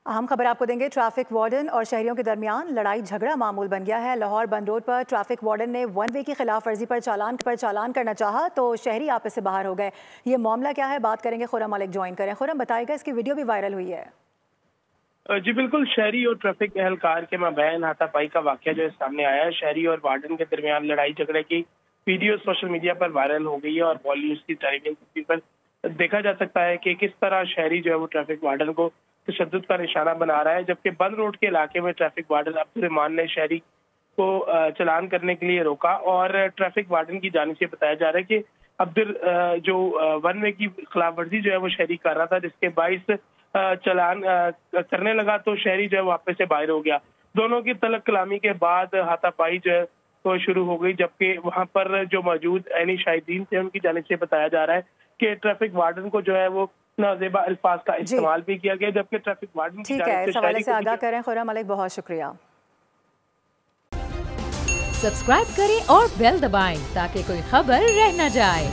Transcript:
अहम खबर आपको देंगे। ट्रैफिक वार्डन और शहरियों के दरमियान लड़ाई झगड़ा मामूल बन गया है। लाहौर बंद रोड पर ट्रैफिक वार्डन ने वन वे की खिलाफ वर्जी पर चालान करना चाहा तो शहरी आपस से बाहर हो गए। ये मामला क्या है, बात करेंगे। खुरम मलिक ज्वाइन करें। खुरम, बताएगा, इसकी वीडियो भी वायरल हुई है। जी बिल्कुल, शहरी और ट्रैफिक एहलकार के माबैन हाथापाई का वाकया जो है सामने आया है। शहरी और वार्डन के दरमियान लड़ाई झगड़े की वीडियो सोशल मीडिया पर वायरल हो गई है और बॉलीवुड न्यूज की टेलीविजन पर देखा जा सकता है कि किस तरह शहरी जो है वो ट्रैफिक वार्डन को तशद्दुद का निशाना बना रहा है। जबकि बंद रोड के इलाके में ट्रैफिक वार्डन अब्दुल रहमान ने शहरी को चलान करने के लिए रोका और ट्रैफिक वार्डन की जानिब से बताया जा रहा है कि अब्दुल जो वन वे की खिलाफ वर्जी जो है वो शहरी कर रहा था, जिसके बाइस चलान करने लगा तो शहरी जो है वापस से बाहर हो गया। दोनों की तलब कलामी के बाद हाथापाई जो है वो शुरू हो गई। जबकि वहां पर जो मौजूद ऐनी शाहिदीन थे उनकी जानिब से बताया जा रहा है कि ट्रैफिक वार्डन को जो है वो नाजेबा अल्फाज का इस्तेमाल भी किया गया। जबकि ट्रैफिक वार्डन की ठीक है, इस हवाले से आगाह करें खुरम मलिक, बहुत शुक्रिया। सब्सक्राइब करें और बेल दबाएं ताकि कोई खबर रह न जाए।